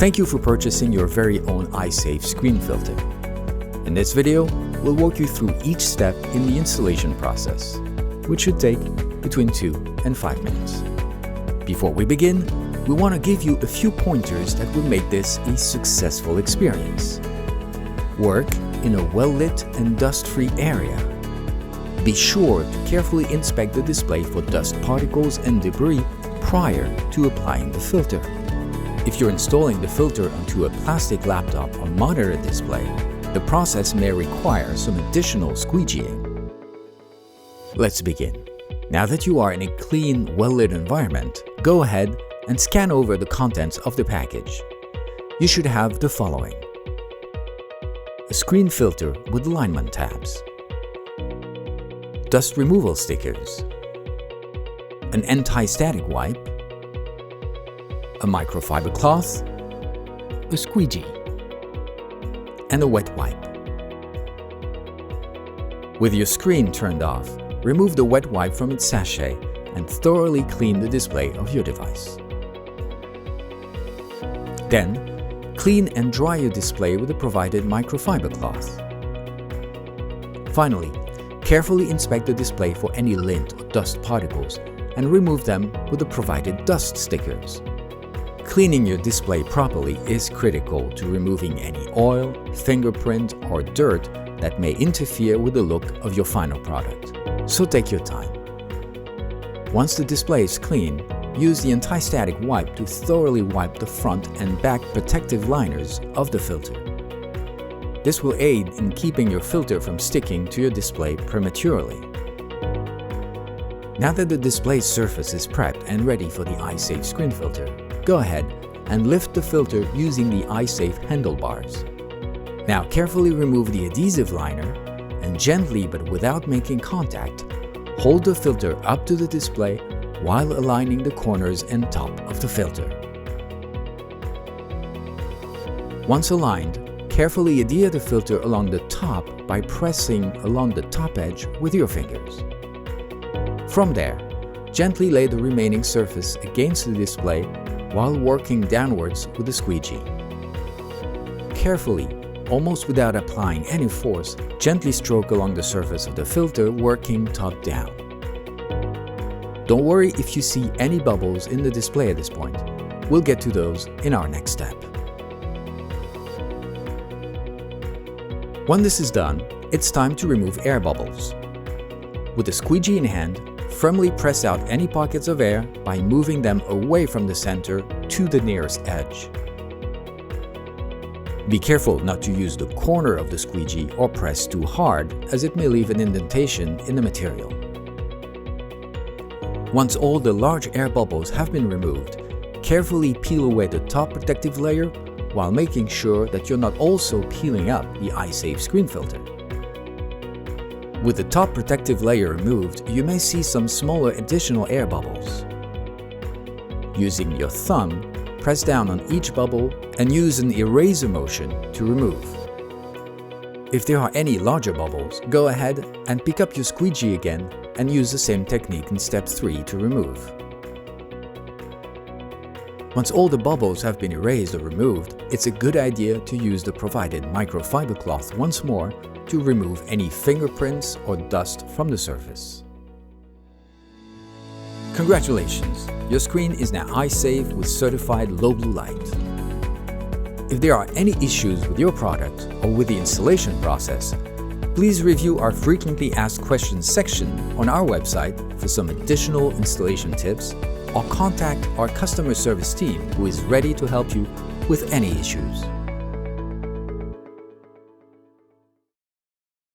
Thank you for purchasing your very own Eyesafe screen filter. In this video, we'll walk you through each step in the installation process, which should take between 2 and 5 minutes. Before we begin, we want to give you a few pointers that will make this a successful experience. Work in a well-lit and dust-free area. Be sure to carefully inspect the display for dust particles and debris prior to applying the filter. If you're installing the filter onto a plastic laptop or monitor display, the process may require some additional squeegeeing. Let's begin. Now that you are in a clean, well-lit environment, go ahead and scan over the contents of the package. You should have the following: a screen filter with alignment tabs, dust removal stickers, an anti-static wipe, a microfiber cloth, a squeegee, and a wet wipe. With your screen turned off, remove the wet wipe from its sachet and thoroughly clean the display of your device. Then, clean and dry your display with the provided microfiber cloth. Finally, carefully inspect the display for any lint or dust particles and remove them with the provided dust stickers. Cleaning your display properly is critical to removing any oil, fingerprint, or dirt that may interfere with the look of your final product. So take your time. Once the display is clean, use the anti-static wipe to thoroughly wipe the front and back protective liners of the filter. This will aid in keeping your filter from sticking to your display prematurely. Now that the display surface is prepped and ready for the Eyesafe screen filter, go ahead and lift the filter using the Eyesafe handlebars. Now carefully remove the adhesive liner and gently but without making contact, hold the filter up to the display while aligning the corners and top of the filter. Once aligned, carefully adhere the filter along the top by pressing along the top edge with your fingers. From there, gently lay the remaining surface against the display while working downwards with the squeegee. Carefully, almost without applying any force, gently stroke along the surface of the filter, working top down. Don't worry if you see any bubbles in the display at this point. We'll get to those in our next step. When this is done, it's time to remove air bubbles. With the squeegee in hand, firmly press out any pockets of air by moving them away from the center to the nearest edge. Be careful not to use the corner of the squeegee or press too hard, as it may leave an indentation in the material. Once all the large air bubbles have been removed, carefully peel away the top protective layer while making sure that you're not also peeling up the Eyesafe screen filter. With the top protective layer removed, you may see some smaller additional air bubbles. Using your thumb, press down on each bubble and use an eraser motion to remove. If there are any larger bubbles, go ahead and pick up your squeegee again and use the same technique in step 3 to remove. Once all the bubbles have been erased or removed, it's a good idea to use the provided microfiber cloth once more to remove any fingerprints or dust from the surface. Congratulations! Your screen is now Eyesafe with certified low blue light. If there are any issues with your product or with the installation process, please review our frequently asked questions section on our website for some additional installation tips, or contact our customer service team who is ready to help you with any issues.